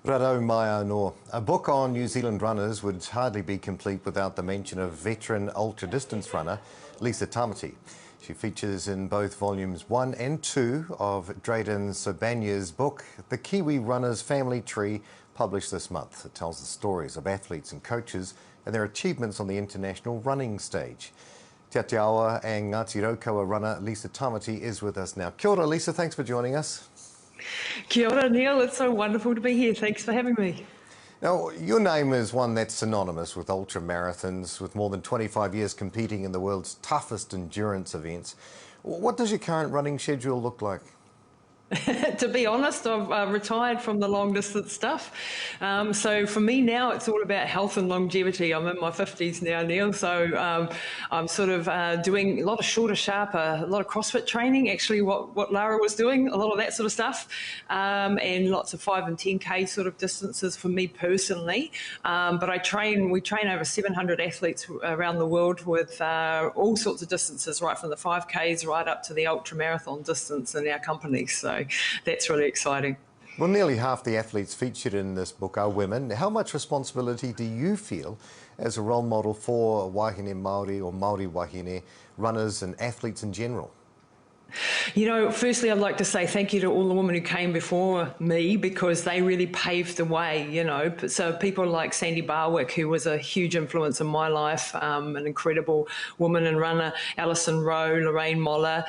Raro mai anō. A book on New Zealand runners would hardly be complete without the mention of veteran ultra-distance runner Lisa Tamati. She features in both volumes 1 and 2 of Dreydon Sobanja's book, The Kiwi Runner's Family Tree, published this month. It tells the stories of athletes and coaches and their achievements on the international running stage. Te Aotearoa and Ngāti Raukawa runner Lisa Tamati is with us now. Kia ora, Lisa, thanks for joining us. Kia ora, Neil. It's so wonderful to be here. Thanks for having me. Now, your name is one that's synonymous with ultra marathons, with more than 25 years competing in the world's toughest endurance events. What does your current running schedule look like? To be honest, I've retired from the long distance stuff. So for me now, it's all about health and longevity. I'm in my 50s now, Neil. So I'm sort of doing a lot of shorter, sharper, a lot of CrossFit training, actually what Lara was doing, a lot of that sort of stuff, and lots of 5 and 10K sort of distances for me personally. But we train over 700 athletes around the world with all sorts of distances, right from the 5Ks right up to the ultra marathon distance in our company. So that's really exciting. Well, nearly half the athletes featured in this book are women. How much responsibility do you feel as a role model for wahine Māori or Māori wahine runners and athletes in general? You know, firstly, I'd like to say thank you to all the women who came before me, because they really paved the way, you know. So people like Sandy Barwick, who was a huge influence in my life, an incredible woman and runner, Alison Rowe, Lorraine Moller,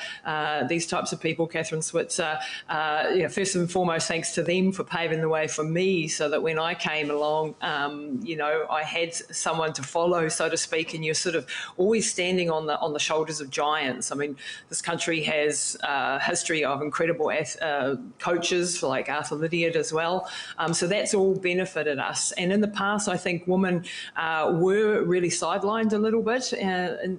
these types of people, Catherine Switzer. First and foremost, thanks to them for paving the way for me, so that when I came along, I had someone to follow, so to speak, and you're sort of always standing on the shoulders of giants. I mean, this country has a history of incredible coaches like Arthur Lydiard as well. So that's all benefited us. And in the past, I think women were really sidelined a little bit, in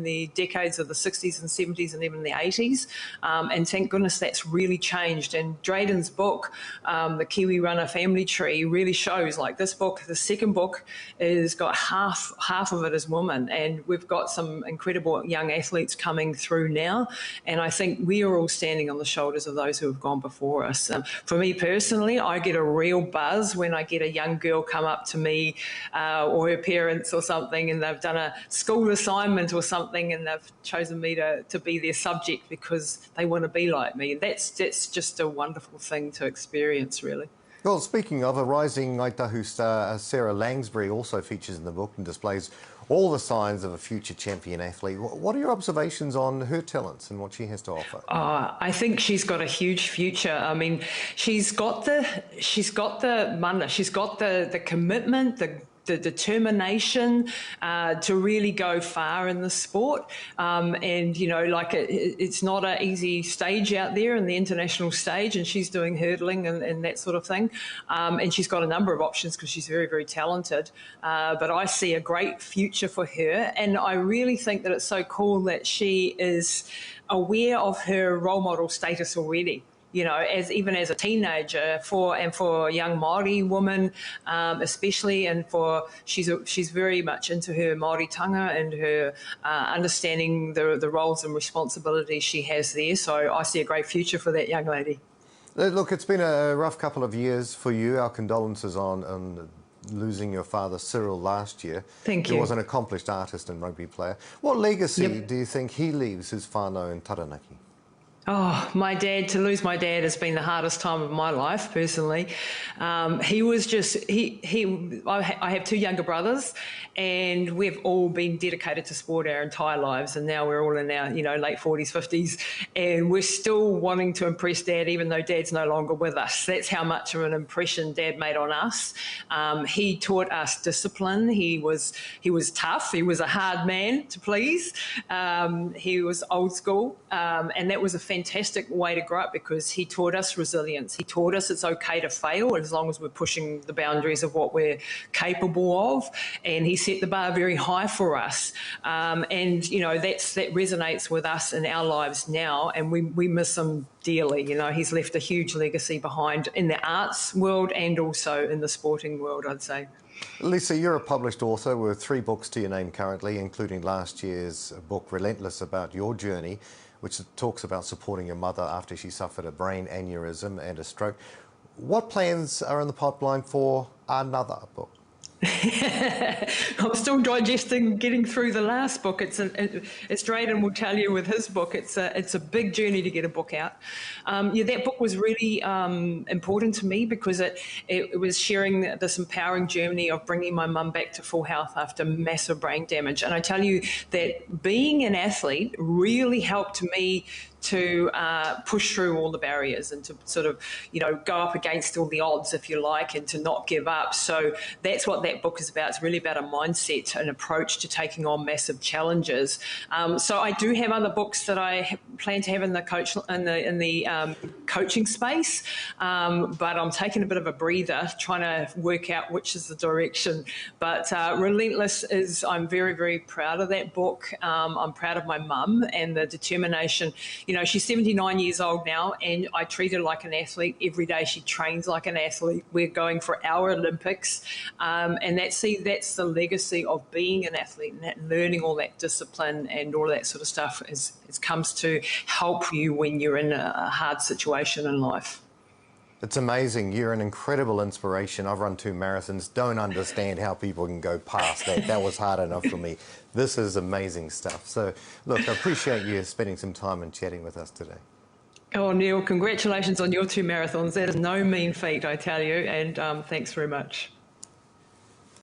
the decades of the 60s and 70s and even the 80s. And thank goodness that's really changed. And Dreydon's book, The Kiwi Runner Family Tree, really shows, like this book, the second book, is got half of it is women. And we've got some incredible young athletes coming through now. And I think we are all standing on the shoulders of those who have gone before us. For me personally, I get a real buzz when I get a young girl come up to me or her parents or something, and they've done a school assignment or something, and they've chosen me to be their subject because they want to be like me. And that's just a wonderful thing to experience, really. Well, speaking of, a rising Ngaitahu star, Sarah Langsbury, also features in the book and displays all the signs of a future champion athlete. What are your observations on her talents and what she has to offer? I think she's got a huge future. I mean, she's got the mana, she's got the commitment, the determination to really go far in the sport. And, you know, like it's not an easy stage out there in the international stage, and she's doing hurdling and that sort of thing. And she's got a number of options because she's very, very talented. But I see a great future for her. And I really think that it's so cool that she is aware of her role model status already. You know, even as a teenager, for a young Māori woman, especially, and she's very much into her Māoritanga and her understanding the roles and responsibilities she has there. So I see a great future for that young lady. Look, it's been a rough couple of years for you. Our condolences on losing your father, Cyril, last year. Thank you. He was an accomplished artist and rugby player. What legacy do you think he leaves his whānau in Taranaki? Oh, to lose my dad has been the hardest time of my life, personally. He was just, I have 2 younger brothers, and we've all been dedicated to sport our entire lives, and now we're all in our, late 40s, 50s, and we're still wanting to impress Dad, even though Dad's no longer with us. That's how much of an impression Dad made on us. He taught us discipline. He was tough. He was a hard man to please. He was old school, and that was a fantastic way to grow up, because he taught us resilience. He taught us it's okay to fail as long as we're pushing the boundaries of what we're capable of, and he set the bar very high for us. And that resonates with us in our lives now, and we miss him dearly. He's left a huge legacy behind in the arts world and also in the sporting world, I'd say. Lisa, you're a published author with 3 books to your name currently, including last year's book, Relentless, about your journey, which talks about supporting your mother after she suffered a brain aneurysm and a stroke. What plans are in the pipeline for another book? I'm still digesting, getting through the last book. As Dreydon will tell you with his book, it's a big journey to get a book out. Yeah, that book was really important to me because it was sharing this empowering journey of bringing my mum back to full health after massive brain damage. And I tell you that being an athlete really helped me to push through all the barriers and to sort of, go up against all the odds, if you like, and to not give up. So that's what that book is about. It's really about a mindset, an approach to taking on massive challenges. So I do have other books that I plan to have in the coaching space, but I'm taking a bit of a breather, trying to work out which is the direction. But Relentless I'm very, very proud of that book. I'm proud of my mum and the determination. She's 79 years old now, and I treat her like an athlete. Every day she trains like an athlete. We're going for our Olympics. And that's the legacy of being an athlete and learning all that discipline and all that sort of stuff it comes to help you when you're in a hard situation in life. It's amazing. You're an incredible inspiration. I've run 2 marathons. Don't understand how people can go past that. That was hard enough for me. This is amazing stuff. So, look, I appreciate you spending some time and chatting with us today. Oh, Neil, congratulations on your 2 marathons. That is no mean feat, I tell you, and thanks very much.